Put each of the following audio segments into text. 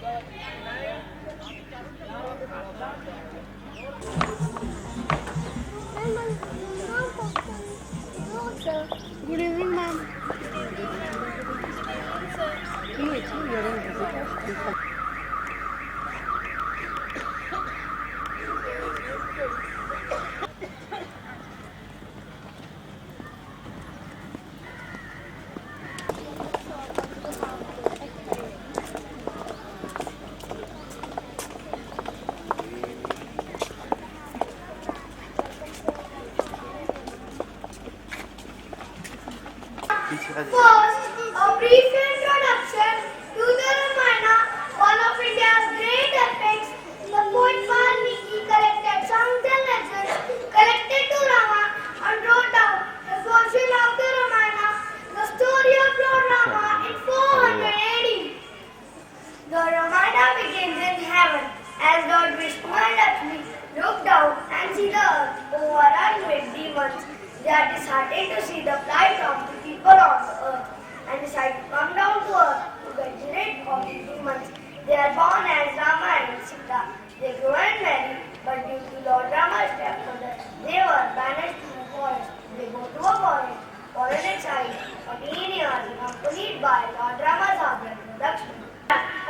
Good evening, ma'am. You actually you're in visit. First, a brief introduction to the Ramayana, one of India's great epics. The poet Valmiki collected songs and legends collected to Rama and wrote down the version of the Ramayana, the story of Lord Rama in 400 AD. The Ramayana begins in heaven as Lord Vishnu and Lakshmi look down and see the earth overrun with demons. They are disheartened to see the plight of the people on the earth and decide to come down to earth to get rid of the demons. They are born as Rama and Sita. They grow and marry, but due to Lord Rama's stepmother, they were banished to the forest. They go to a forest for an exile, 14 years, accompanied by Lord Rama's husband, Lakshmi.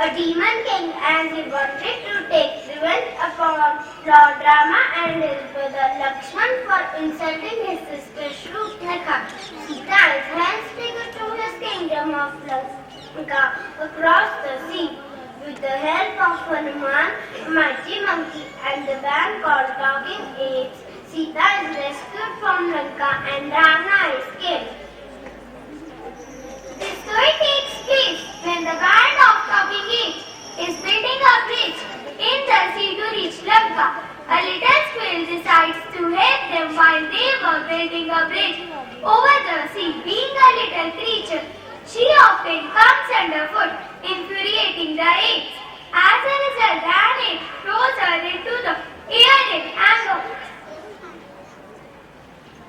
A demon king, and he wanted to take revenge upon Lord Rama and his brother Lakshman for insulting his sister Shrupanakha. Sita is hence taken to his kingdom of Lanka across the sea. With the help of Hanuman, a mighty monkey, and the band called Talking Apes, Sita is rescued from Lanka and Ravana is killed. This story takes place when the band of Talking Apes is building a bridge in the sea to reach Lanka. A little squirrel decides to help them while they were building a bridge over the sea. Being a little creature, she often comes underfoot, infuriating the apes. As a result, an ape throws her into the air in anger.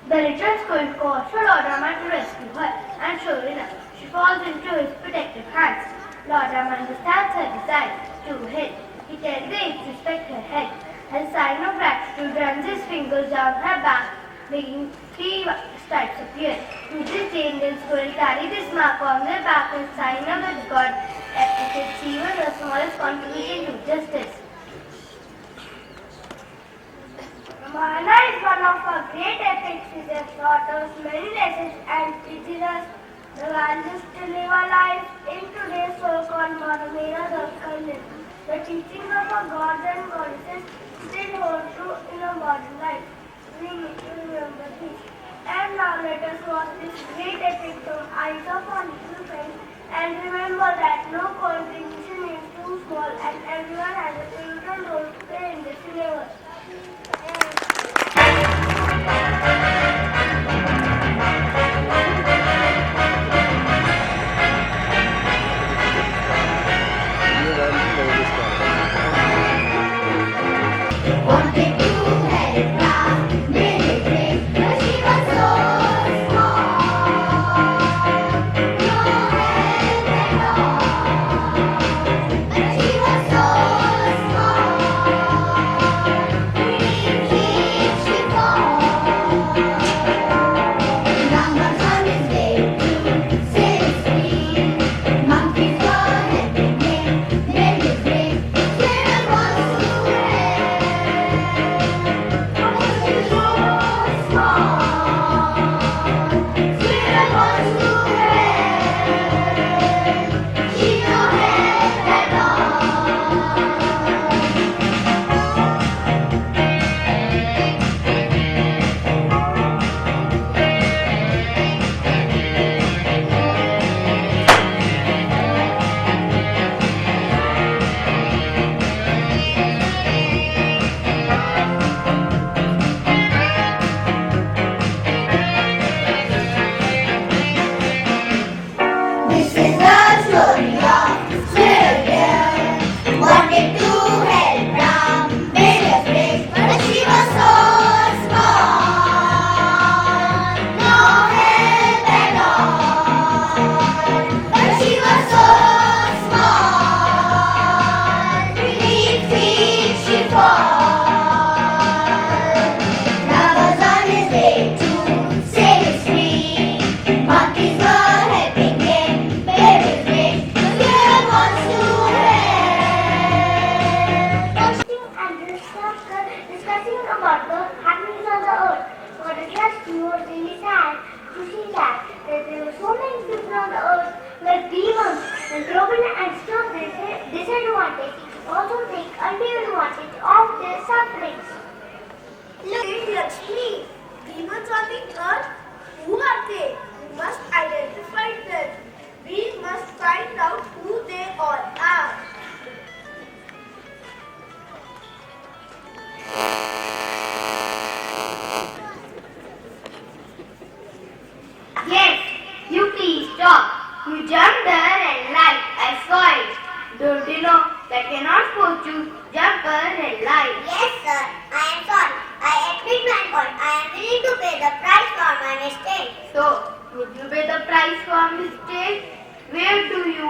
The little squirrel calls for Lord Rama to rescue her, and sure enough, she falls into his protective hands. Lord Rama understands her desire to help. He tells the apes to respect her head. As a sign of gratitude, runs his fingers down her back, making 3 stripes appear. To this day, Indian squirrel carry this mark on their back as a sign of that God appreciates even the smallest contribution to justice. Ramayana is one of our great epics. It has taught us many lessons and teaches us the values to live our lives in today's so-called modern era of kindness. The teachings of our gods and goddesses still hold true in our modern life. We need to remember this. And now let us watch this great epic from eyes of our little friends and remember that no contribution is too small and everyone has a pivotal role to play in this universe.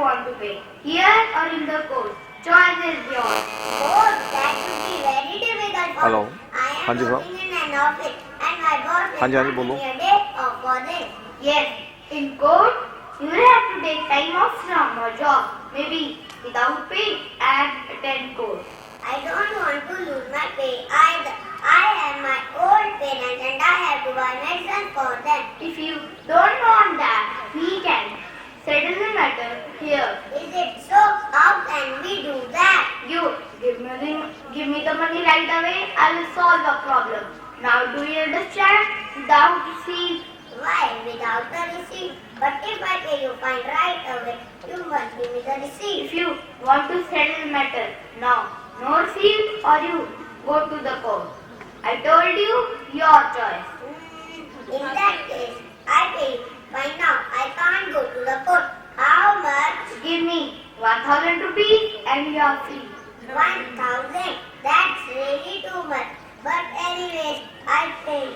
want to pay, here or in the court. Choice is yours. Oh, that would be very difficult. Hello. I am हाँ जी साहब. working in an office and my boss हाँ will जी, हाँ जी, not give बोलो. me a day off for this. Yes, in court, you will have to take time off from your job, maybe without pay, and attend court. I don't want to lose my pay either. I have my old parents and I have to buy medicine for them. If you don't want that, we can settle the matter here. Is it so? How can we do that? You give me the money right away. I will solve the problem. Now do you understand? Without receipt. Why without the receipt? But if I pay you fine right away, you must give me the receipt. If you want to settle the matter now, no receipt or you go to the court. I told you, your choice. In that case, I pay fine now. I can't go to the court. How much? Give me 1,000 rupees and you are free. 1,000? That's really too much. But anyways, I pay.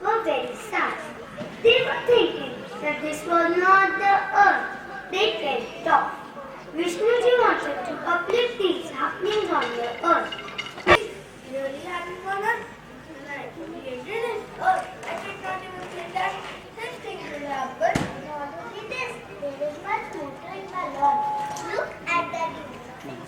Were very sad. They were thinking that this was not the earth. They went off. Vishnuji wanted to uplift these happenings on the earth. Really having fun? I did not even think that such things will happen. Not only this, there is much water in my lawn. Look at that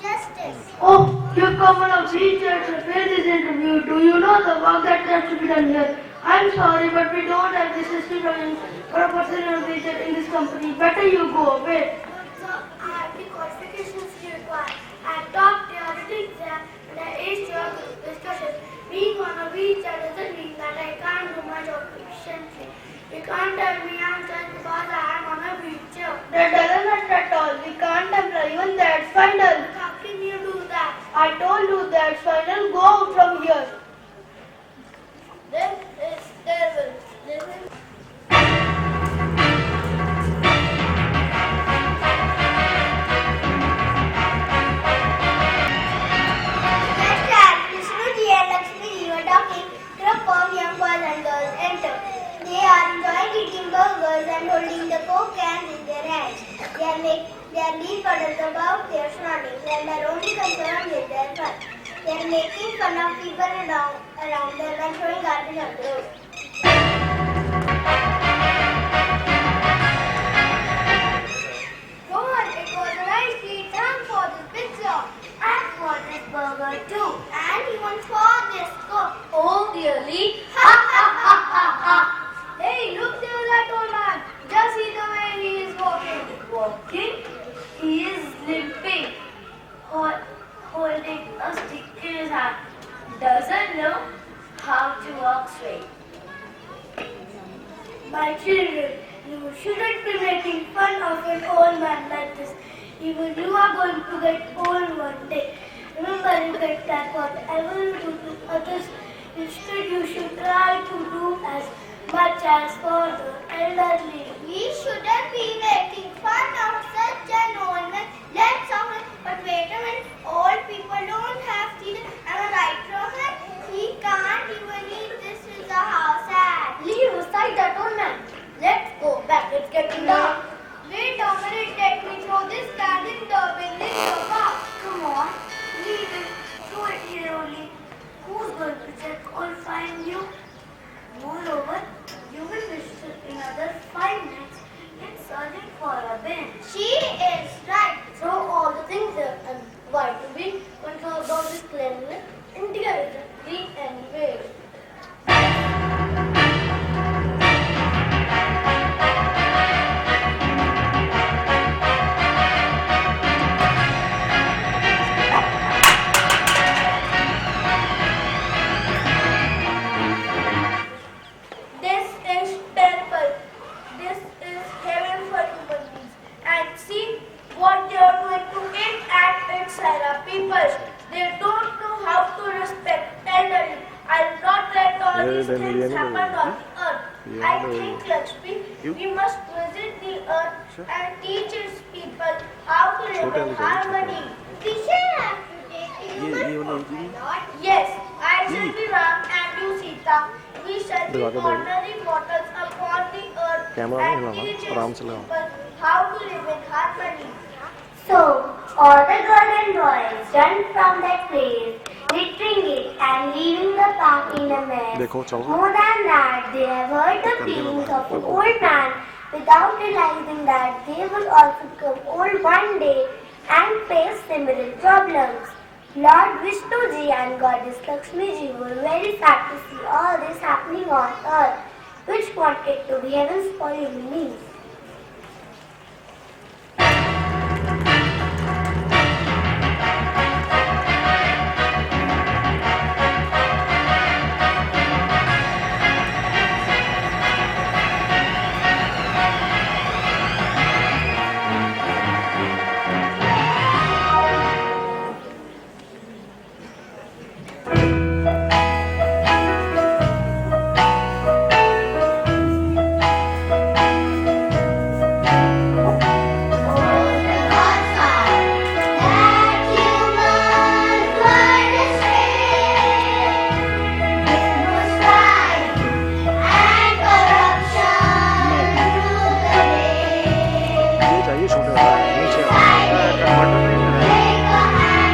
justice. Oh, you come on a wheelchair to face this interview. Do you know the work that has to be done here? I'm sorry, but we don't have the system for a person in a wheelchair in this company. Better you go away. So I have the qualifications you require. I talked to your exam and I aced your discussion. Being on a wheelchair doesn't mean that I can't do my job efficiently. You can't tell me I'm just because I am on a wheelchair. That doesn't matter at all. We can't apply. Even that's final. How can you do that? I told you that's final. Go out from here. This is terrible. This is They are enjoying eating burgers and holding the coke cans in their hands. They are leave puddles about their surroundings and their only concern is their fun. They are making fun of people around them and throwing garbage on the road. Come on, it was a nice treat and for this pizza and for this burger too. And even for this coke. Oh, really? Ha ha ha ha ha! Hey, look there that old man. Just see the way he is walking. Walking? He is limping. Holding a stick in his hand. Doesn't know how to walk straight. My children, you shouldn't be making fun of an old man like this. Even you are going to get old one day. Remember, you get that whatever you do to others, instead you should try to do as much as for the elderly. We shouldn't be making fun of such an old man. Let's someone. But wait a minute, old people don't have teeth. Am I right, Rohan? He can't even eat. This is a house ad. Leave aside that old man. Let's go back. It's getting dark. Wait a minute, let me throw this cat in the building sofa. Come on. Leave it. Throw it here only. Who's going to check or find you? Moreover, you will visit another 5 minutes in searching for a bin. She is right. Throw all the things there and why to be controlled about this cleanliness, integration, clean and waste. This is terrible. This is heaven for human beings. And see what they are doing to it and its Sarah people. They don't know how to respect elderly. I'll not let all these things happen on the earth. I think, Lakshmi, we must visit the earth and teach its people how to live in harmony. We shall have to take human form, my lord. Yes, I shall be Ram and you Sita. we shall दिखा be के बोल। ordinary mortals upon the earth camera नहीं and हिलाना, teach आराम से लगा। people how to live in harmony. So, all the girls and boys ran from that place, littering it and leaving the park in a mess. देखो चल रहा More than that, they have heard the feelings of an old man without realizing that they will also become old one day and face similar problems. Lord Vishnuji and Goddess Lakshmiji were very sad to see all this happening on earth, which wanted to be heaven's for human beings. ये चाहिए छोटे वाला, नीचे वाला, टमाटर नहीं है, टमाटर नहीं है।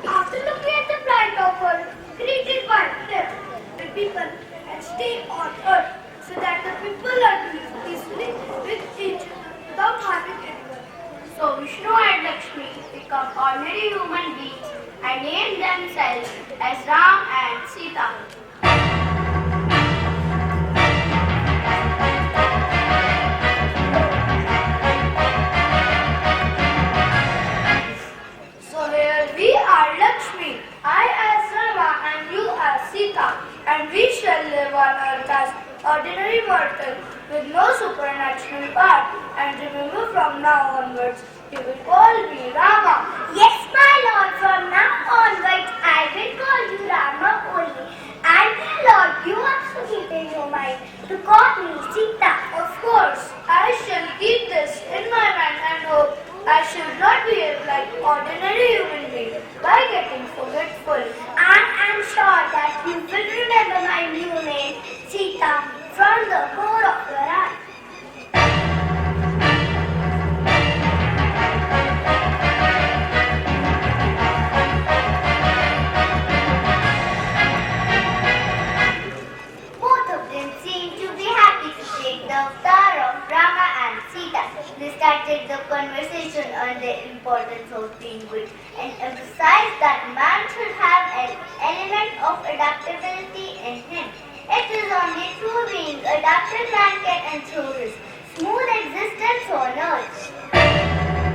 After looking at the plant of earth created by them, the people and stay on earth so that the people learn to live peacefully with each other without harming anyone. So Vishnu and Lakshmi become ordinary human beings and name themselves as Ram and Sita. So here we are Lakshmi, I as Rama and you as Sita, and we shall live on earth as ordinary mortal with no supernatural power. And remember, from now onwards, you will call me Rama. Yes, my lord, from now onwards I will call you Rama only. And my lord, you also keep in your mind to call me Sita. Of course, I shall keep this in my mind and hope I should not behave like ordinary human being by getting forgetful. I am sure that you will remember my new name, Sita, from the core of your heart. Both of them seem to be happy to take the avatar of Rama and Sita. They started the conversation on the importance of being good and emphasized that man should have an element of adaptability in him. It is only through being adapted man can ensure his smooth existence on earth.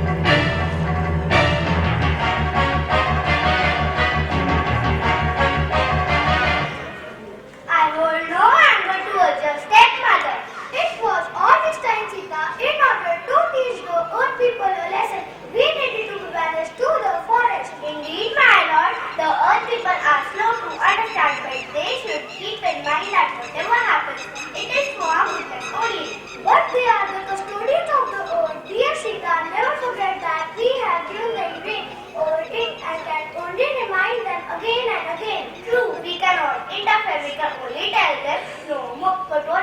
I hold no anger towards your stepmother. It was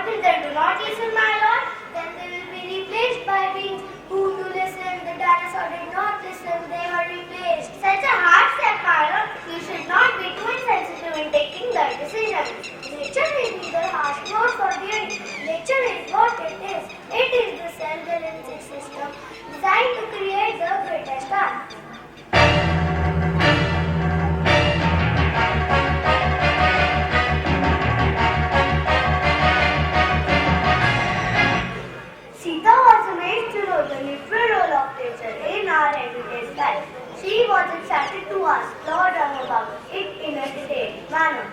What if they do not listen, my lord? Then they will be replaced by beings who do listen. The dinosaur did not listen, they were replaced. Such a hard step, my lord. You should not be too insensitive in taking the decisions. Nature is neither harsh nor forgiving. Nature is what it is. It is the self-balancing system designed to create the greatest art. Sita was amazed to know the literal role of nature in our everyday life. She was excited to ask Lord Rama about it in a detailed manner.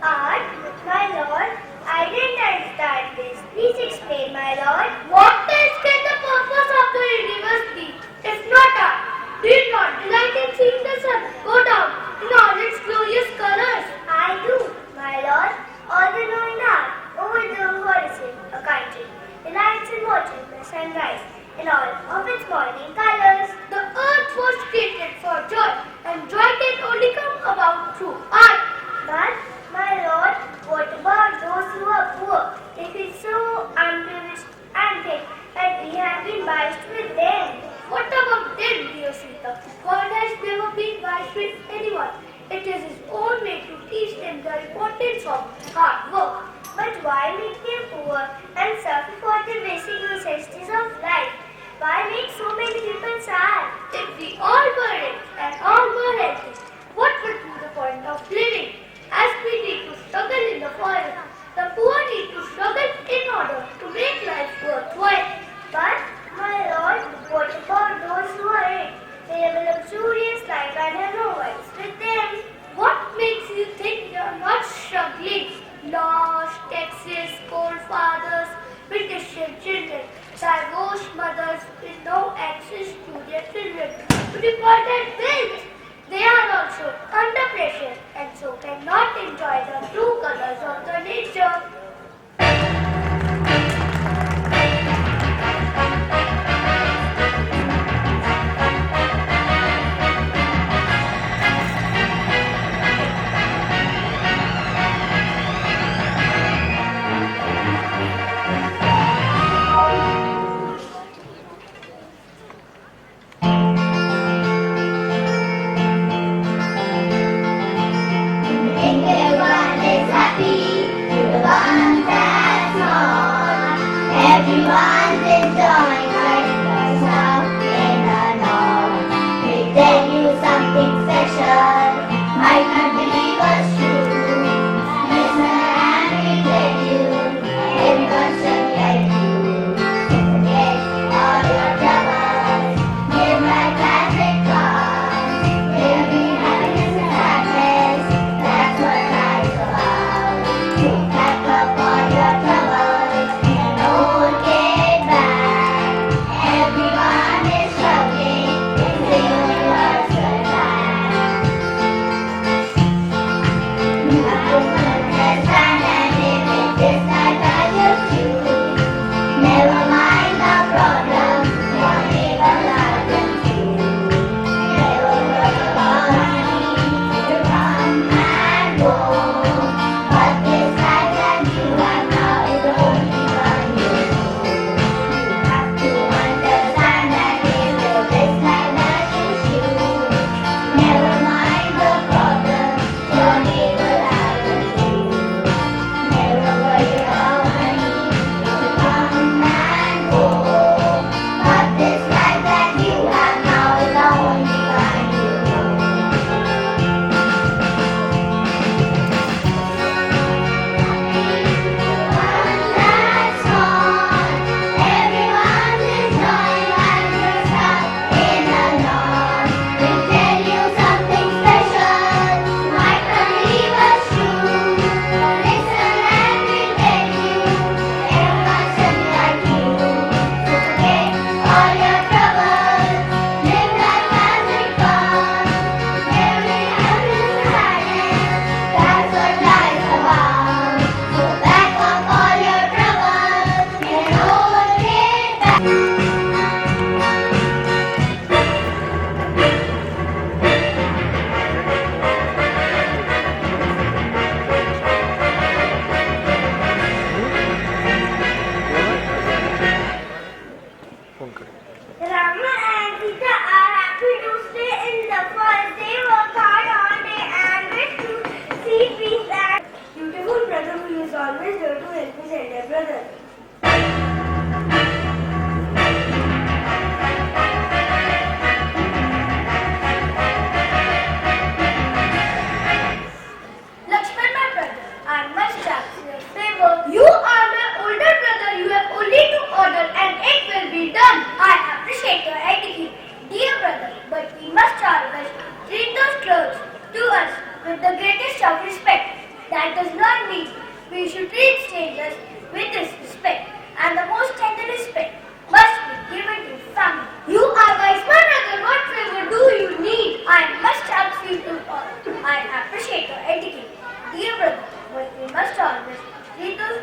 Art, my lord, I didn't understand this. Please explain, my lord. What else can the purpose of the universe be? If not art, did not delight in seeing the sun go down in all its glorious colors. I do, my lord. All the knowing art over the horizon, a country, delights in watching the sunrise in all of its morning colors. The earth was created for joy, and joy can only come about through art. But, my lord, what about those who are poor? They feel so unprivileged and think that we have been biased with them. What about them, dear Sita? God has never been biased with anyone. It is His own way to teach them the importance of hard work. But why make them poor and suffer for the basic necessities of life? Why make so many people sad? If we all were rich and all were healthy, what would be the point of living? As we need to struggle in the forest, the poor need to struggle in order to make life worthwhile. But, my lord, what about those who are rich? They have a luxurious life and have no worries with them. What makes you think they are not struggling? Laws, taxes, cold fathers, British children, divorced mothers with no access to their children. Would you call that wealth? They are also under pressure and so cannot enjoy the true colors of the nature. Everyone is happy. Goodbye. with the greatest of respect. That does not mean we should treat strangers with this respect, and the most tender respect must be given to family. You are wise, my brother. What favor do you need? I must ask you to all. I appreciate your etiquette, dear brother, but we must always treat us.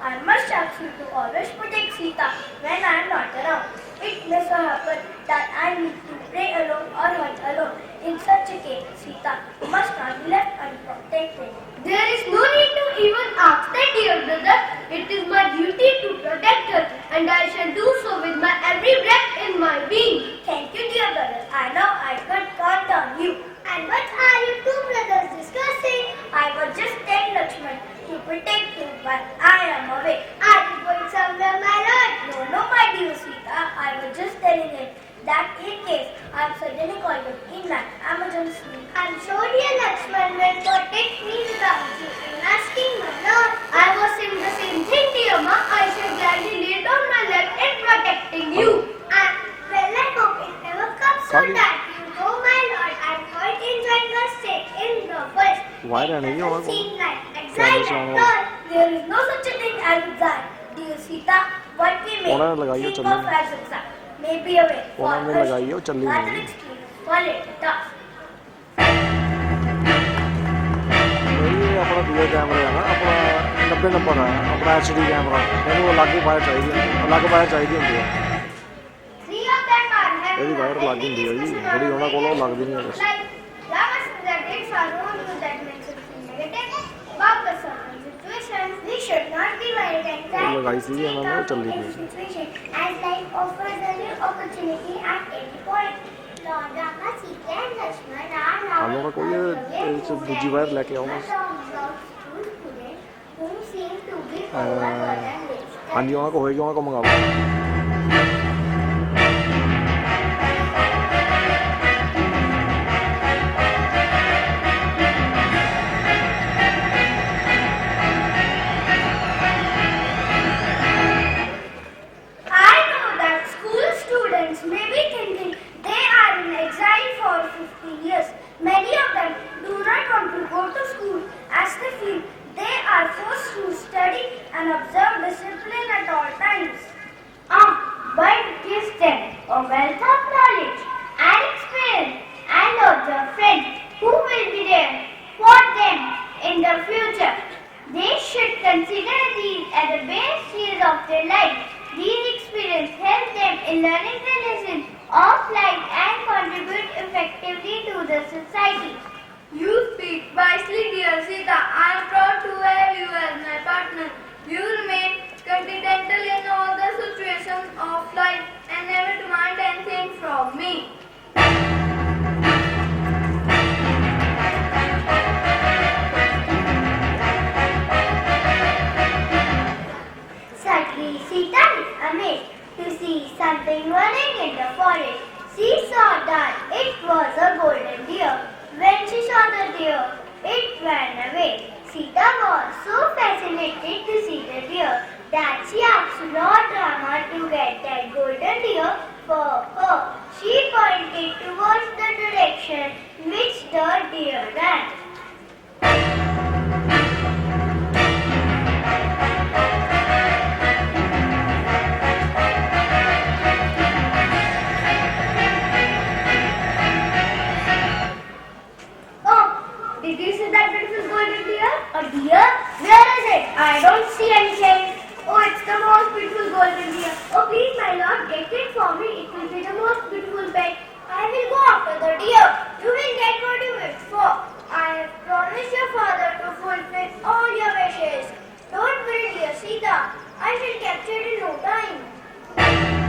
I must ask you to always protect Sita when I am not around. It may so happen that I need to pray alone or hunt alone. In such a case, Sita must not be left unprotected. There is no need to even ask that, dear brother. It is my duty to protect her, and I shall do so with my every breath in my being. Thank you, dear brother. I know I could count on you. And what are you two brothers discussing? I was just telling Lakshman to protect you while I am away. Are you going somewhere, my lord? No, my dear Sita. I was just telling him that in case I am suddenly called in an emergency. I'm sure dear Lakshman will protect me without you even asking, my lord. I was saying the same thing, dear ma. I shall gladly lay down my life in protecting you. And well, I hope it never comes so that you know, my lord, I'm quite enjoying our stay in the forest. Why don't you Doesn't seem like Challenge exile at all. There is no such a thing as exile, dear Sita. What we may उन्होंने लगाई है, think चलनी of as exile may be a way for उन्होंने us लगाई है, वो to चलनी rather नहीं। excuse for later tasks. ਇਹ ਆਪਣਾ ਦੂਜਾ ਕੈਮਰਾ ਹੈ ਨਾ ਆਪਣਾ 90 ਨੰਬਰ ਹੈ ਆਪਣਾ HD ਕੈਮਰਾ ਇਹਨੂੰ ਅਲੱਗ ਹੀ ਵਾਇਰ ਚਾਹੀਦੀ ਹੈ ਅਲੱਗ ਵਾਇਰ ਚਾਹੀਦੀ ਹੁੰਦੀ ਹੈ Three of them are having ਇਹਦੀ ਵਾਇਰ ਅਲੱਗ ਹੁੰਦੀ ਹੈ ਜੀ ਜਿਹੜੀ ਉਹਨਾਂ ਕੋਲ ਉਹ ਲੱਗਦੀ ਨਹੀਂ ਹੈ ਬਸ like Rama's are known to that makes it feel negative about the certain situation. We should not be worried and try ਉਹ ਲਗਾਈ to ਸੀ speak ਇਹਨਾਂ ਨੇ ਉਹ out ਚੱਲੀ in ਪਈ ਸੀ situation as life offers a new opportunity at any point. Lord Rama, Sita and Lakshman are now हम लोग का कोई ये से दूसरी वायर लेके आऊंगा whom seem to be overburdened with हाँ जी ਉਹਨਾਂ को होएगी ਉਹਨਾਂ को मंगाओ I know that school students may be thinking they are in exile for 15 years. Many of them do not want to go to school as they feel they are forced to study and observe discipline at all times. But gives them a wealth of knowledge and experience and observe friends who will be there for them in the future. They should consider these as the best years of their life. These experiences help them in learning the lessons of life and contribute effectively to the society. You speak wisely, dear Sita. I am proud to have you as my partner. You remain continental in all the situations of life and never demand anything from me. Suddenly Sita is amazed to see something running in the forest. She saw that it was a golden deer. When she saw the deer, it ran away. Sita was so fascinated to see the deer that she asked Lord Rama to get that golden deer for her. She pointed towards the direction in which the deer ran. Did you see that beautiful golden deer? A deer? Where is it? I don't see anything. Oh, it's the most beautiful golden deer. Oh, please, my lord, get it for me. It will be the most beautiful pet. I will go after the deer. You will get what you wish for. I have promised your father to fulfill all your wishes. Don't worry, dear Sita. I shall capture it in no time.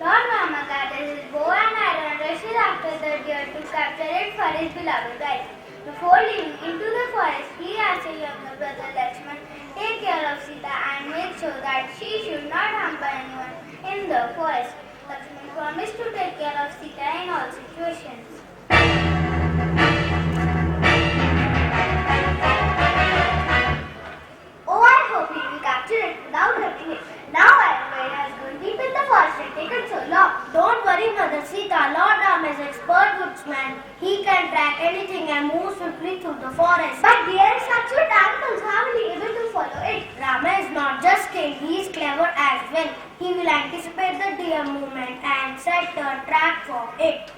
Lord Rama gathers his bow and arrow and rushes after the deer to capture it for his beloved wife. Before leaving into the forest, he asks his younger brother Lakshman, take care of Sita and make sure that she should not hamper anyone in the forest. Lakshman promised to take care of Sita in all situations. Oh, I hope he will capture it without hurting it. Now I know where it has gone. forest. But deer is such a tangle, how will he able to follow it? Rama is not just king, he is clever as well. He will anticipate the deer movement and set a trap for it.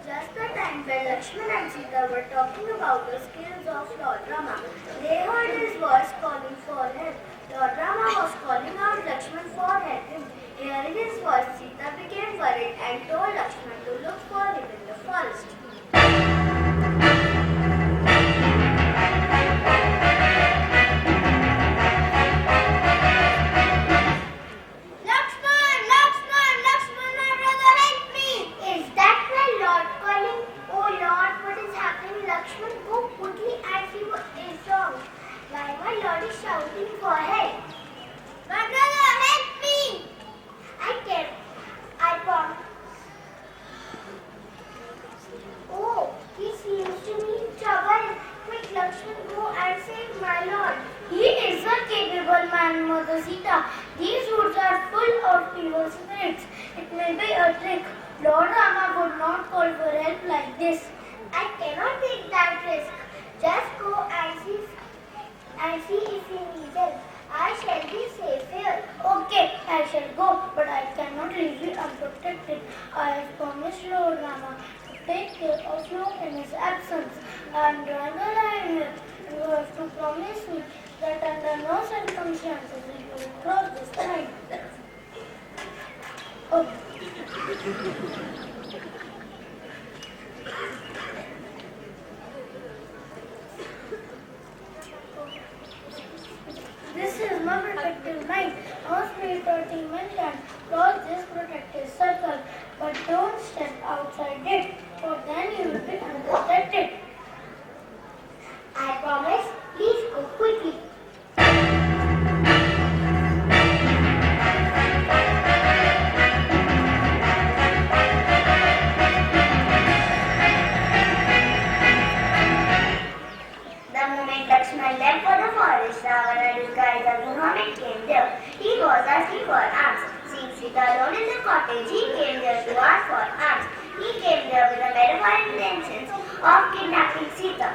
Just the time when Lakshman and Sita were talking about the skills of Lord Rama, they heard his voice calling for help. Lord Rama was calling out Lakshman for help. Hearing his voice, Sita became worried and told Lakshman to look for him in the forest. Lakshman, Lakshman, Lakshman, my brother, help me! Is that my Lord calling? Oh Lord, what is happening? Lakshman, go quickly and see what is wrong. Why my Lord is shouting for help? My brother, help me! I promise. Oh, he seems to be in trouble. Quick, Lakshman, go and save my Lord. He is a capable man, Mother Sita. These woods are full of evil spirits. It may be a trick. Lord Rama would not call for help like this. I cannot take that risk. Just go and see if he needs help. I shall be safe here. Okay, I shall go, but I cannot leave you unprotected. I have promised Lord Rama to take care of you in his absence. I am drawing a line here. You have to promise me that under no circumstances you will cross this line. Oh. This is my protective line. No spirituality men can cross this protective circle, but don't step outside it, for then you will be unprotected. I promise. Please go quickly. The moment Lakshman left for the forest, Ravana disguised as a hermit came there. He was asking for alms. Seeing Sita alone in the cottage, he came there to ask for alms. He came there with the metaphorical intentions of kidnapping Sita.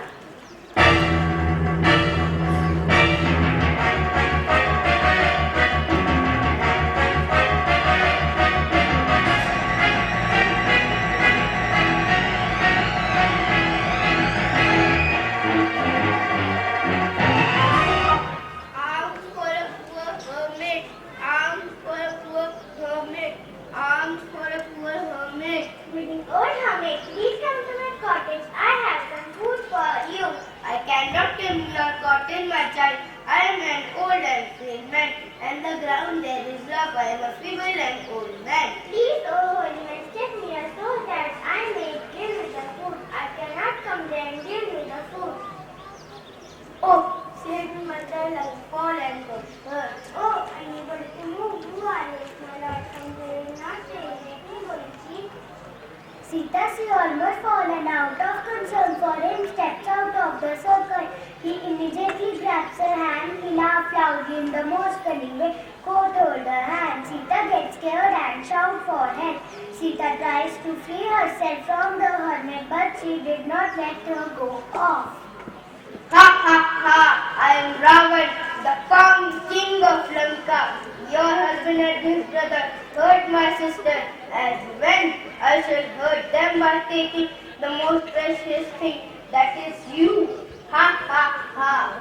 Old hermit, please come to my cottage. I have some food for you. I cannot come to your cottage, my child. I am an old and frail man, and the ground there is rough. I must be well and old man. Please, oh holy man, step near so that I may give you the food. I cannot come there and give you the food. Oh, save me, my child, I fall and go hurt. Oh, unable to move. Who are you, my lord? Come there, not saying anything, going to see. Sita, she almost fallen out of concern for him, steps out of the circle. He immediately grabs her hand. He laughed loudly in the most cunning way. Coat hold her hand. Sita gets scared and shouts for help. Sita tries to free herself from the hermit, but she did not let her go off. Ha ha ha! I am Ravan, the king of Lanka. Your husband and his brother hurt my sister, as when I shall hurt them by taking the most precious thing, that is you. Ha ha ha!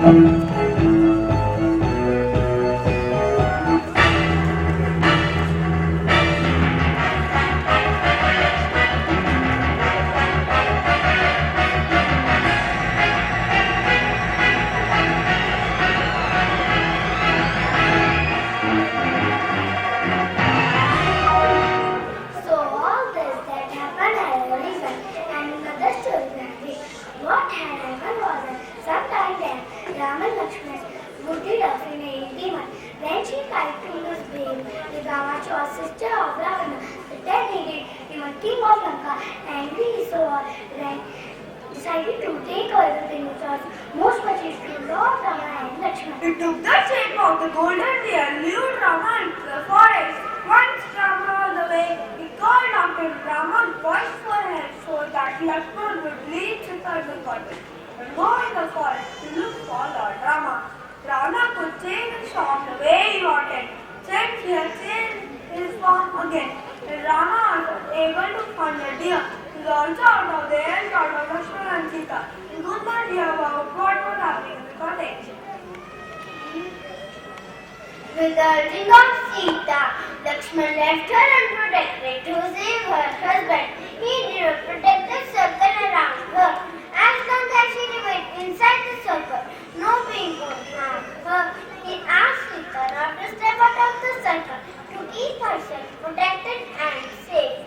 So all this that happened had a reason, and another story behind it. What had happened was that sometime then Rama and Lakshman rooted up in a demon. When she tried to misbehave, the Rama chose sister of Ravana, the dead-hated demon king of Lanka, and we saw then decided to take away the thing which was most precious to Lord Rama and Lakshman. It took the shape of the golden deer, lured Rama into the forest. Once Rama was away, he called after Rama voice for help so that Lakshman would lead Sita to the forest and go in the forest to look for Lord Rama. Rama could change his form the way he wanted, since he had changed his form again. When Rama was able to find the deer, he was also out of the air thought of Lakshman and Sita. He could not hear about what was happening in the cottage. With the urging of Sita, Lakshman left her unprotected to save her husband. He did a protective circle around her. As long as she remained inside the circle, no being could harm her. He asked Sita not to step out of the circle to keep herself protected and safe.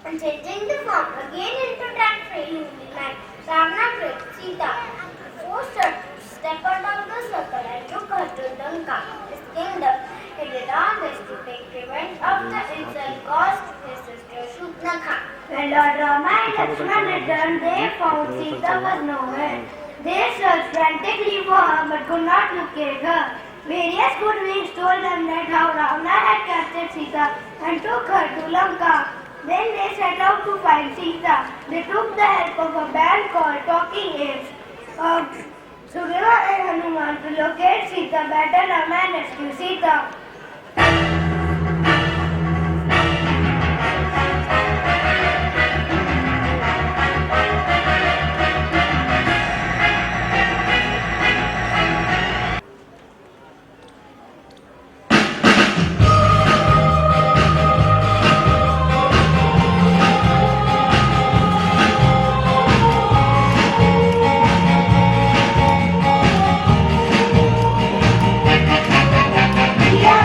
And changing the form again into that free human man, Ravana tricked Sita, forced her to step out of the circle and took her to Lanka, his kingdom. He did all this to take revenge of the insult caused to his sister Shutnakha. When Lord Rama and Lakshman returned, they found Sita was nowhere. They searched frantically for her but could not locate her. Various good beings told them that how Ravana had captured Sita and took her to Lanka. Then they set out to find Sita. They took the help of a band called Talking Apes, Sugriva and Hanuman to locate Sita, battle Rama and rescue Sita. We are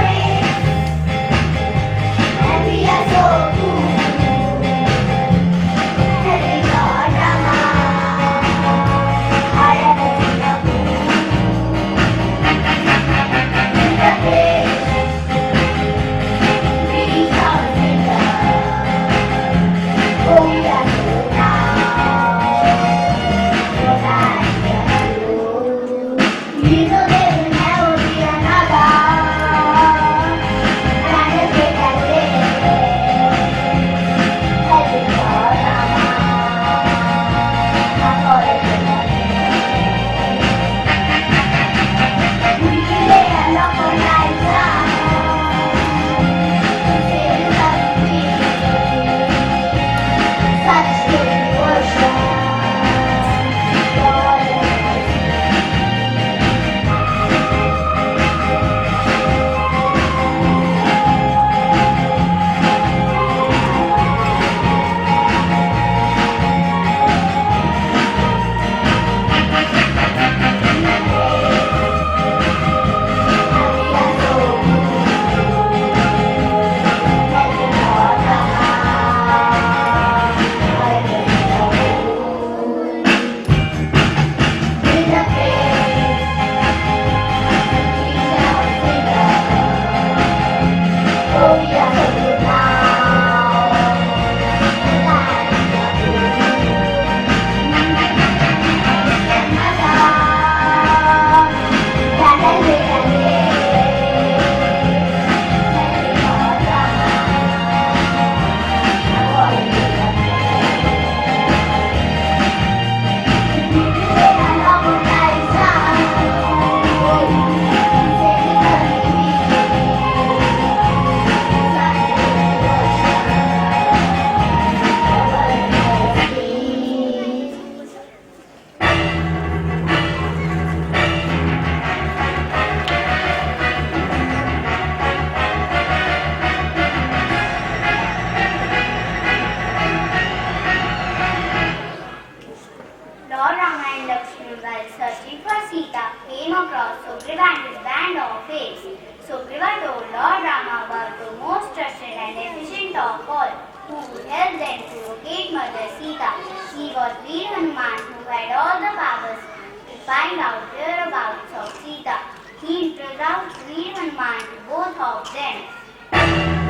across Sugriva and his band of apes. Sugriva told Lord Rama about the most trusted and efficient of all, who helped them to locate Mother Sita. He was Veer Hanuman, who had all the powers to find out whereabouts of Sita. He introduced Veer Hanuman to both of them.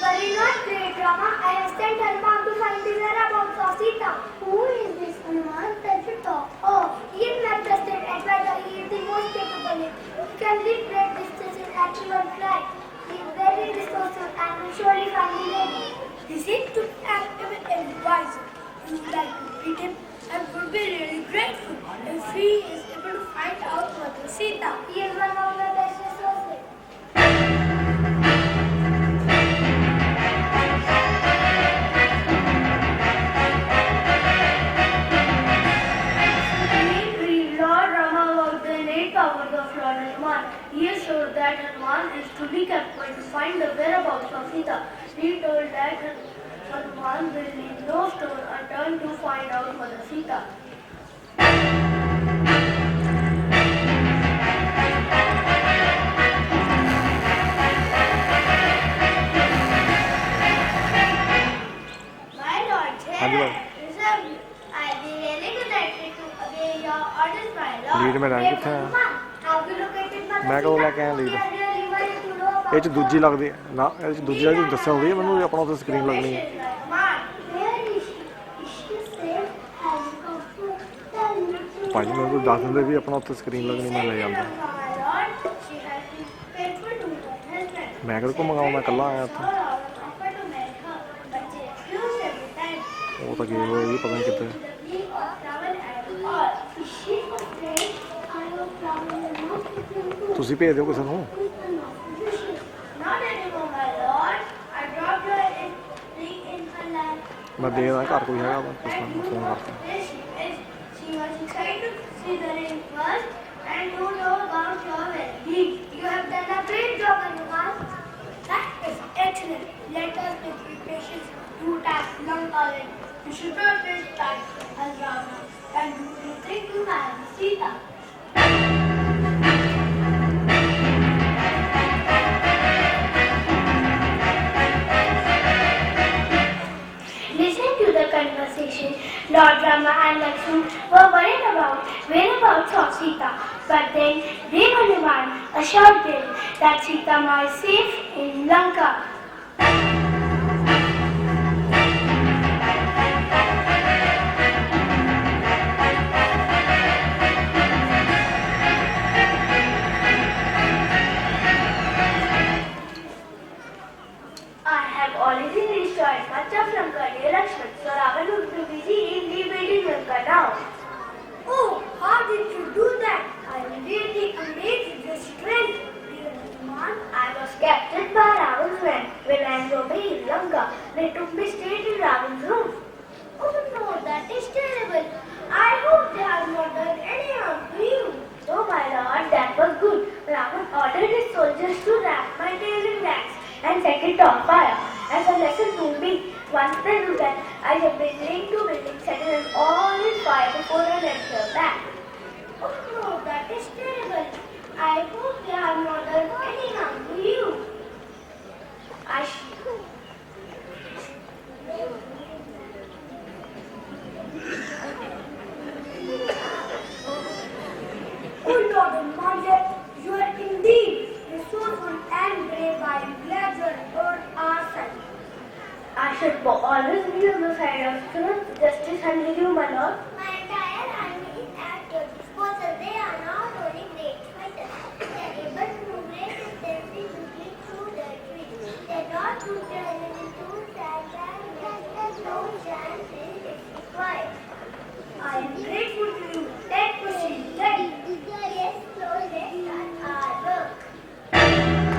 Worry not, great Rama. I have sent Hanuman to find the whereabouts of Sita. Who is this Hanuman that you talk of? He is my trusted advisor. He is the most capable. He can lead great distances at one flight. He is very resourceful and will surely find the lady. He seems to be active and advisor. You would like to meet him and would be really grateful if he is able to find out Mother Sita. He is one of the best resources. Lord Rama was the innate powers of Lord Hanuman. He assured that Hanuman is to be kept to find the whereabouts of Sita. He told that Hanuman will leave no stone unturned to find out Mother Sita. My lord, हाँ जी, here, reserve you. I'll be really delighted to obey your orders, my lord. Lead में रह किथे आ Have you located Mother मैं कदों Sita? लेके आया lead We are really worried to know about ਇਹ ਚ ਦੂਜੀ ਲੱਗਦੀ ਨਾ ਇਹ ਚ ਦੂਜੀ ਜਿਹੜੀ ਦੱਸਿਆ ਹੋਈ ਮੈਨੂੰ ਵੀ ਆਪਣਾ ਉੱਤੇ ਸਕਰੀਨ ਲੱਗਣੀ ਹੈ Where is she? Is she safe? Has you come to tell me to ਭਾਜੀ ਮੈਨੂੰ ਕੋਈ ਦੱਸ ਦਿੰਦੇ ਵੀ ਆਪਣਾ ਉੱਤੇ ਸਕਰੀਨ ਲੱਗਣੀ ਮੈਂ ਲੈ ਜਾਂਦਾ my lord. She has been faithful to her husband. ਮੈਂ ਕਿਹੜੇ ਕੋ ਮੰਗਾਉਂ ਮੈਂ ਇਕੱਲਾ ਆਇਆ ਉੱਥੇ Offered to marry her, but she refused every time. ਉਹ ਤਾਂ ਗਏ ਹੋਏ ਇਹ ਪਤਾ ਨਹੀਂ ਕਿੱਥੇ The of travel at all. Is she afraid? I will travel enough with him to ਤੁਸੀਂ ਭੇਜ ਦਿਓ ਕਿਸੇ ਨੂੰ Not anymore, my lord. I dropped her in her lap. ਮੈਂ ਦੇਖਦਾ ਘਰ ਕੋਈ ਹੈਗਾ ਵਾ ਕਿਸੇ ਨੂੰ ਫੋਨ ਕਰਤਾ There she is. She was excited to see the ring first and to know about your well-being. You have done a great job, Hanuman. That is excellent. Let us be preparations to attack Lanka. You should not waste time as Rama. And do you think you have Sita? Listen to the conversation. Lord Rama and Lakshman were worried about whereabouts of Sita, but then Brave Hanuman assured them that Sita was safe in Lanka. I have already destroyed much of Lanka, dear Lakshman, so Ravan would be busy in rebuilding Lanka now. Oh, how did you do that? I am really amazed with your strength, dear Hanuman. I was captured by Ravan's men when I was obeying Lanka. They took me straight in Ravan's room. Oh no, that is terrible. I hope they have not done any harm to you. Oh my lord, that was good. Ravan ordered his soldiers to wrap my tail in rags and set it on fire. As a lesson to me, once they do that, I shall be building to building, setting them all in fire before I enter back. Oh no, that is terrible. I hope they have not done any harm to you. I Oh Lord Hanuman, you are indeed resourceful and brave. I am glad you are on our side. I should always be on the side of truth, justice, and review, my lord. My entire army is at your disposal. They are not only great fighters, they are able to move great distances quickly through the trees. They not put their enemy to sand and no chance if required. I am grateful to you. Take proceed. Ready? Yes, so let's start our work.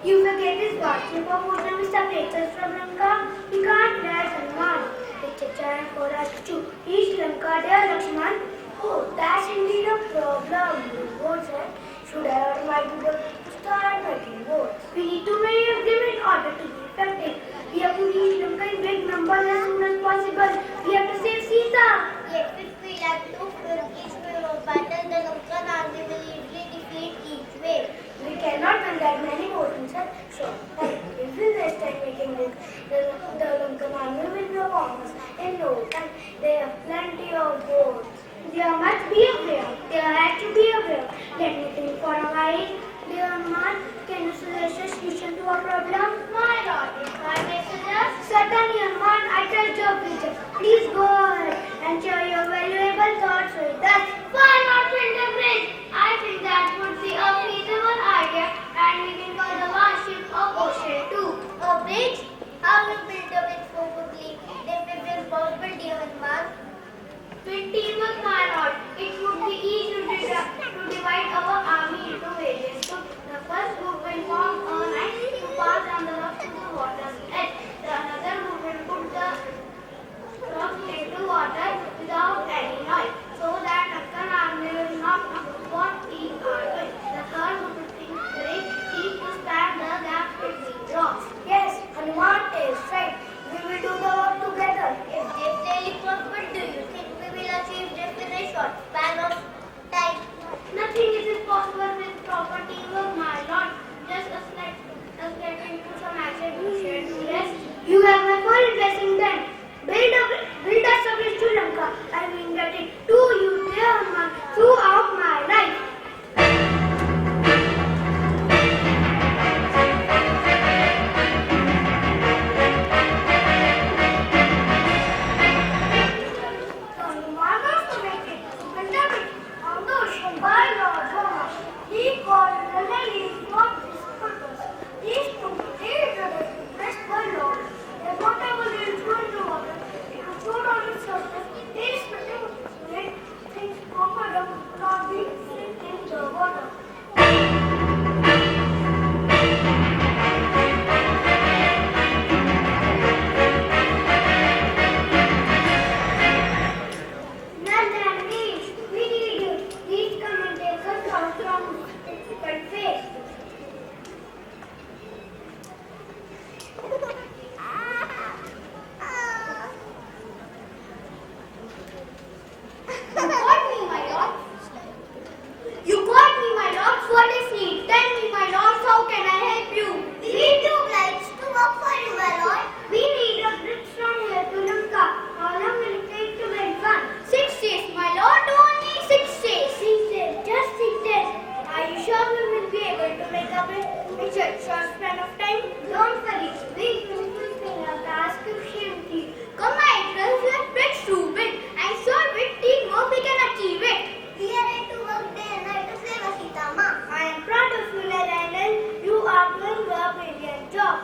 You forget this worship of Buddha separates us from Lanka. We can't let Hanuman. It's a challenge for us to reach Lanka, dear Lakshman. Oh, that's indeed a problem. What said? Should I order my people to start making votes? We need to make agreement in order to be effective. We have to reach Lanka in big numbers as soon as possible. We have to save Sita. Yes, if we like to win each wave of battle, the Lankan army will easily defeat each wave. We cannot win that many votes in such short time. If we waste time making this, the Lankan army will be upon us in no time. They have plenty of votes. There must be a way. There has to be a way. Let me think for a while. Dear Hanuman, can you suggest a solution to our problem? My lord, if I may suggest, Certainly, Hanuman, I trust your future. Please go ahead and share your valuable thoughts with us. why not build a bridge? I think that would be a feasible idea, and we can call the warship of ocean too. A bridge? How will build a bridge so quickly? If it is possible, dear Hanuman. With teamwork, my lord, it would be easy to divide our army into various groups. The first group will form a line to pass on the rock to the water's edge. The another group will put the rock into water without any noise, so that Lankan army will not know what we are doing. The third group will think very deep to span the gap between rocks. Yes, Hanuman is right. We will do the work together. If this really possible, do you think we will achieve this in a short span of time? Nothing is impossible with proper teamwork, my lord. Just let us get into some action to share to rest. You have my full blessing then. Build us a bridge to Lanka. I will get it to you, dear Hanuman, throughout my life. Hanuman was to make it. Build a bridge on the ocean by Lord Rama. He called the ladies for this purpose. These two brothers blessed by Lord. Their whatever they threw into water, it was thrown on its surface. These made things proper not being sink in the water. None than these. We need you. These commentators come from difficult faith. You got me, my lord. You got me, my lord. What is need? Tell me, my lord, how can I help you? We do obliged to work for you, my lord. We need a bridge from here to Lanka. How long will it take to build one? 6 days, my lord. Only 6 days. 6 days, just 6 days. Are you sure we will be able to make a bridge in such short span of time? Don't worry, we will fulfill our task efficiently. Come, my friends, let's bridge too big. I'm sure with teamwork we can achieve it. We are ready to work day and night to save us, Sita Ma. I am proud of you, Narayanan. You are doing a brilliant job.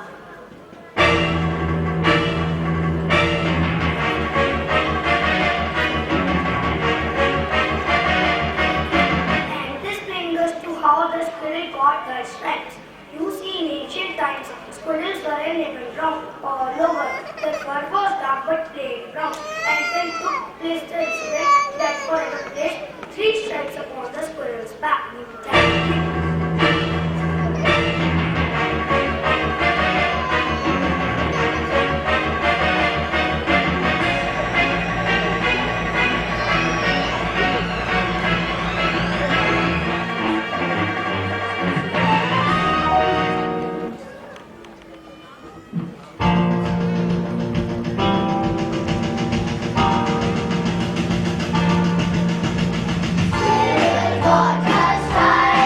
And this brings us to how the squirrel got their strength. You see, in ancient times, squirrels were enabled brown all over. The fur was dark but plain brown, and then took place the incident that forever placed 3 stripes upon the squirrel's back. God has tried.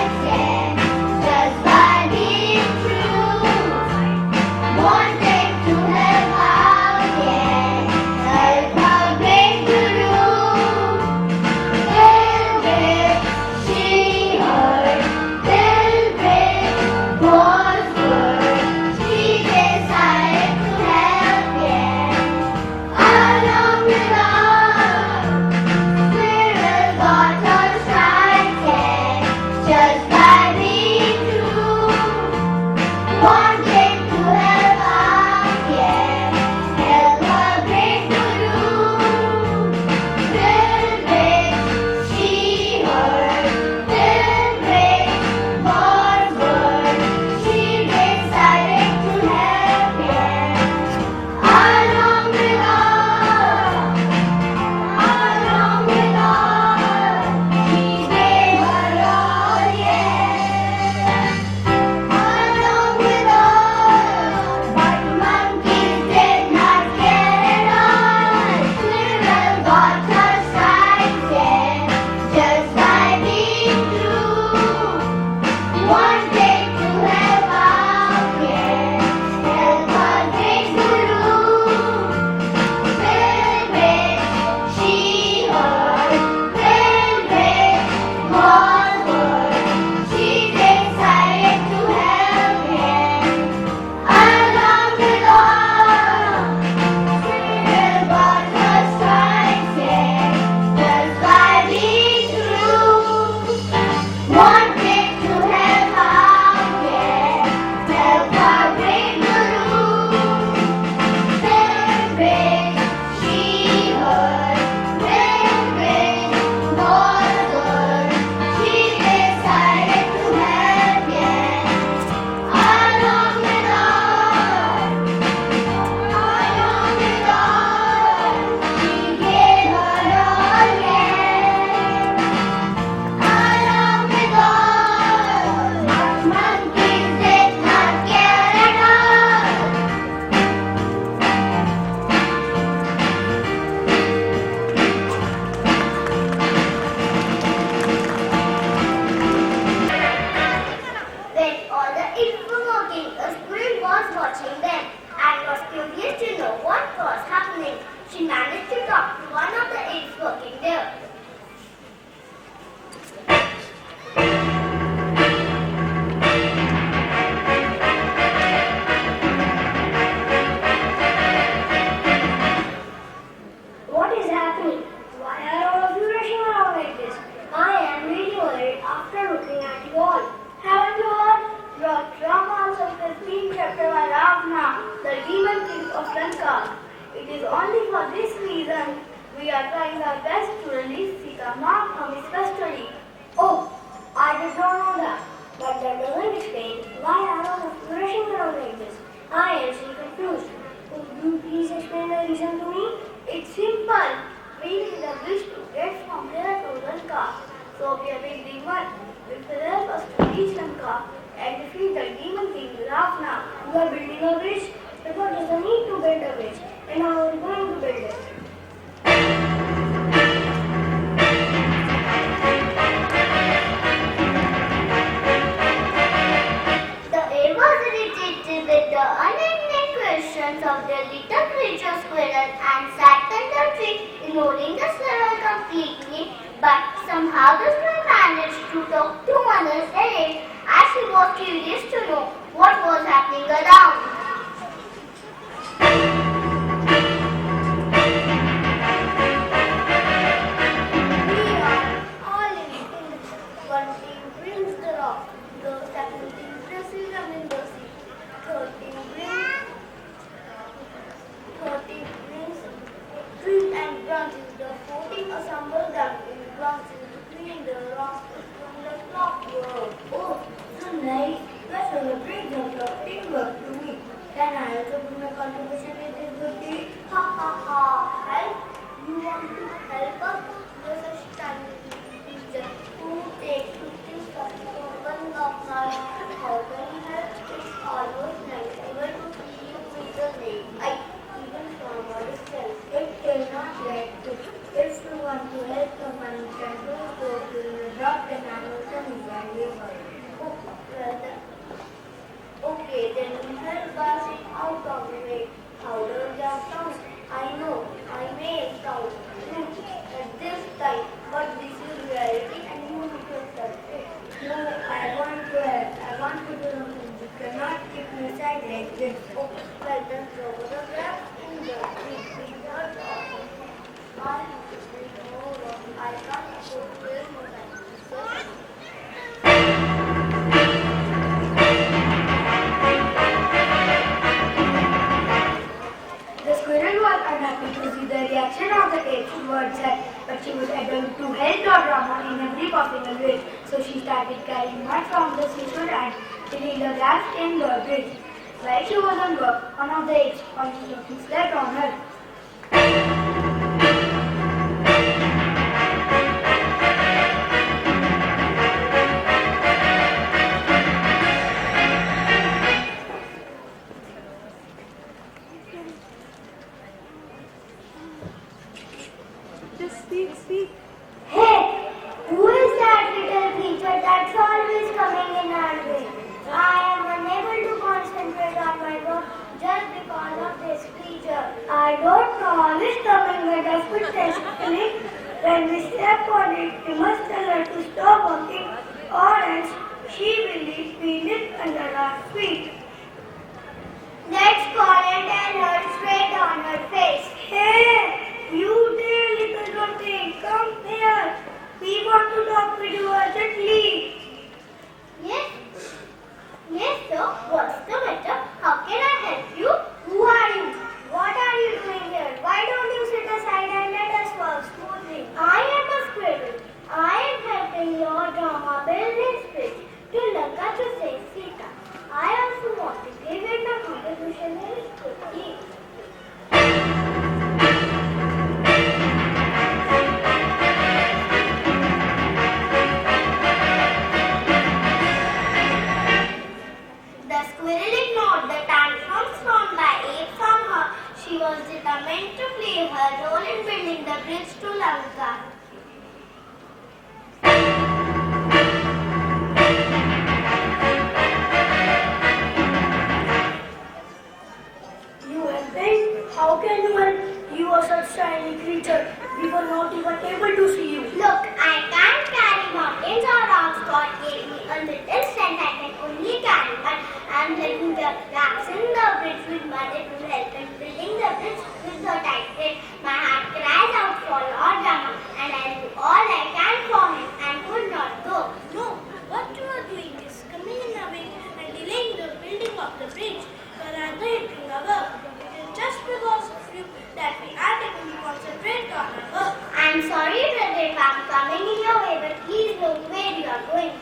of Lanka. It is only for this reason we are trying our best to release Sita Ma from his custody. Oh, I did not know that. But that doesn't explain why Aaron is rushing around like this. I am still confused. Could you please explain the reason to me? It's simple. We need a bridge to get from here to Lanka. So we are building one. It will help us to reach Lanka and defeat the demon king Ravana. You are building a bridge? But what is the need to build a bridge? And how are you going to build it? The air was irritated with the unending questions of the little creature squirrel and sat under the tree, ignoring the squirrel completely. But somehow the squirrel managed to talk to Mother Erin as she was curious to know what was happening around. We are all in it. One team brings the rock, the second team places them in the sea. Third team brings trees and branches. The fourth team assembles them in branches to clean the rocks from the clockwork. Oh, so nice. That was a great job of teamwork to me. Can I also do my contribution in this good deed? Ha ha ha! Help? You want to help us? You're such tiny teacher who takes 15 steps for one of our how can you help? It's almost nice even to see you with the name. Even from a distance. It cannot let go. If you want to help someone, you can do so to drop the animation in my river. Oh, well then. Okay, then help us out of the way. How does that sound? I know, I may sound rude at this time, but this is reality and you need to accept it. No, I want to help. I want to do something. You cannot keep me aside like this. Oh, well then throw the grass in the tree. These are awesome. I have to say no wrong. I can't afford to waste my time. The squirrel was unhappy to see the reaction of the cat towards her, but she was able to help Lord Rama in every possible way. So she started carrying mud from the seashore and filling the gaps in the bridge. While she was on work, one of the eggs on slept on her. Just speak. Hey, who is that little creature that's always coming in our way? I am unable to concentrate on my work just because of this creature. I don't know how it's coming at us potentially. When we step on it, we must tell her to stop working or else she will feel it under our feet. Let's call it and her straight on her face. Hey, you dear little nothing, come here. We want to talk with you urgently. Yes? Yes, sir. What's the matter? How can I help you? Who are you? What are you doing here? Why don't you sit aside and let us work smoothly? I am a squirrel. I am helping Lord Rama build his bridge to Lanka to save Sita. I also want to give it a contribution very quickly. The squirrel ignored the tantrums thrown by ape from her. She was determined to play her role in building the bridge to Lanka. You have been? How can you help? You are such tiny creature. We were not even able to see you. Look, I can't carry mountains or rocks. God gave me a little strength I can only carry, but I'm helping the gaps in the bridge with mud. It will help in building the bridge with the tight grip. My heart cries out for Lord Rama, and I'll do all I can for him and could not go. No, what you are doing is coming in our way and delaying the building of the bridge. You are rather hitting our work. It is just that we are able to concentrate on our work. I'm sorry, brother, if I'm coming in your way, but please know where you are going.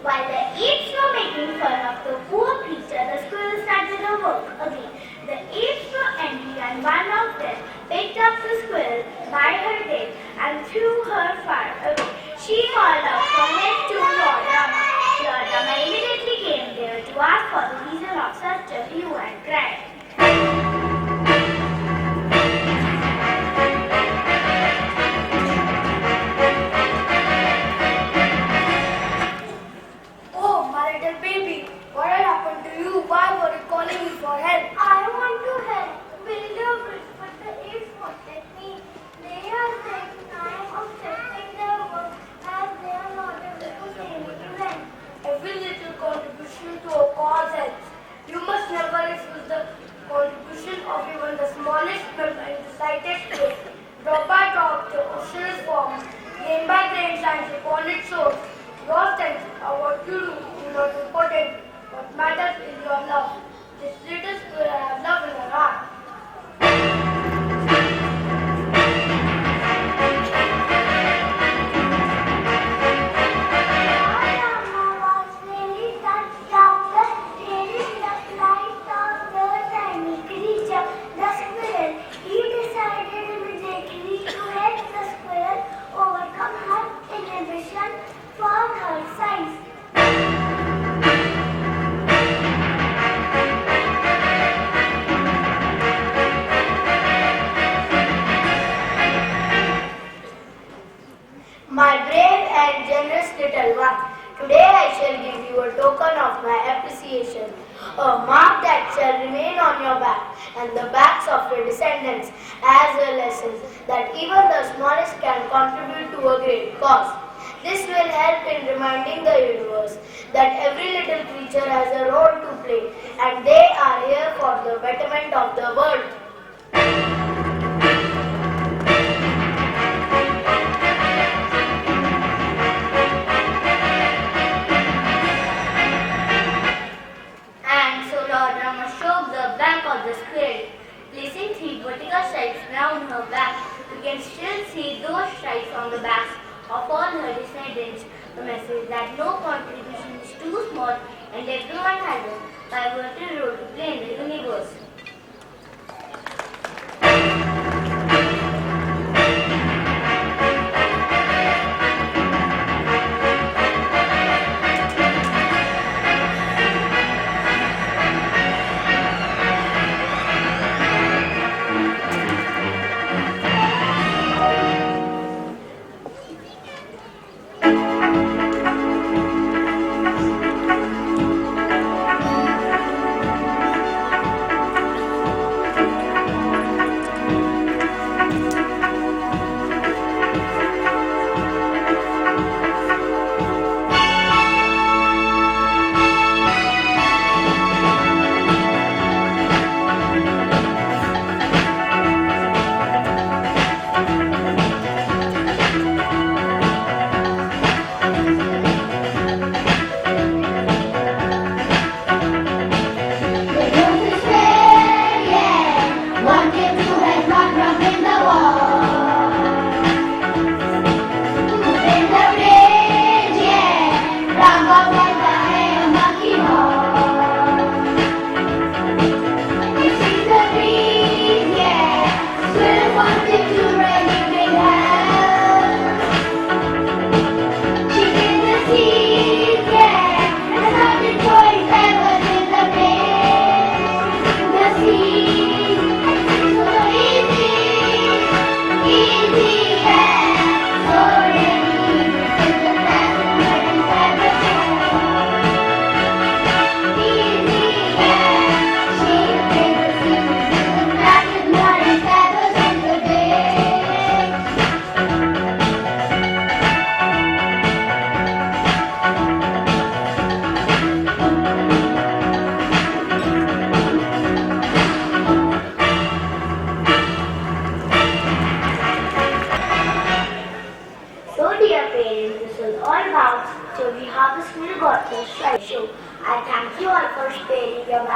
While the apes were making fun of the poor creature, the squirrel started her work again. The apes were angry and one of them picked up the squirrel by her tail and threw her far away. She called out for help to Lord Rama. Lord Rama immediately came there to ask for the reason of such a hue and cry. Oh, my little baby, what had happened to you? Why were you calling me for help? I want to help build a bridge, but the apes wanted me. They are saying I am obstructing their work as they are not able to pay me to rent. Every little contribution to a cause helps. You must never refuse the contribution of even the smallest member in the slightest way. Drop by drop, the ocean is formed. Grain by grain, shines upon its shores. Your steps are what you do is not important. What matters is your love. This little squirrel has love in her heart. Rama was really touched down the really light of the tiny creature, the squirrel. He decided immediately to help the squirrel overcome her inhibition for her size. My brave and generous little one, today I shall give you a token of my appreciation, a mark that shall remain on your back and the backs of your descendants as a lesson that even the smallest can contribute to a great cause. This will help in reminding the universe that every little creature has a role to play and they are here for the betterment of the world. And so Lord Rama stroked the back of the squirrel, placing 3 vertical stripes round her back. You can still see those stripes on the backs of all her descendants. The message that no contribution is too small and everyone has a pivotal role to play in the universe.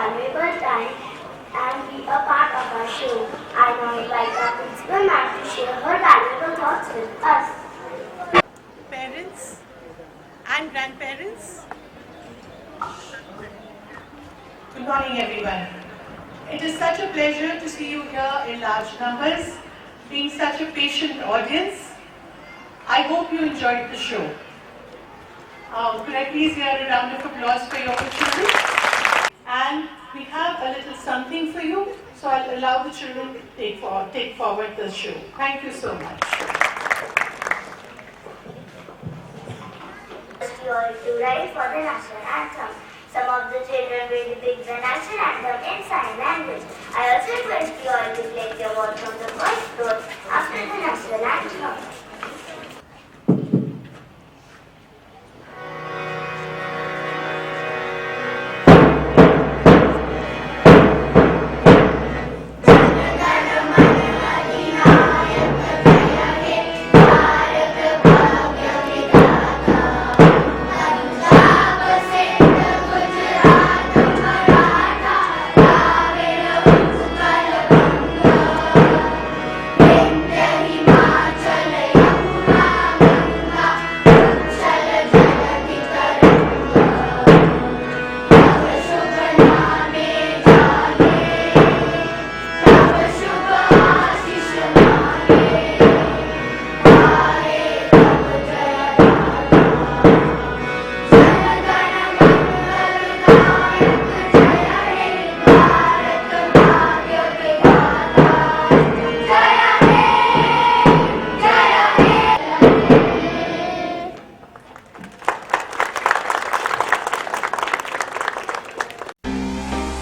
valuable time and be a part of our show. I now invite our principal ma'am to share her valuable thoughts with us. Parents and grandparents. Good morning, everyone. It is such a pleasure to see you here in large numbers, being such a patient audience. I hope you enjoyed the show. Could I please hear a round of applause for your children? And we have a little something for you, so I'll allow the children to take forward the show. Thank you so much. You all to write for the national anthem. Some of the children will depict the national anthem in sign language. I also request you all to place your vote from the first floor after the national anthem.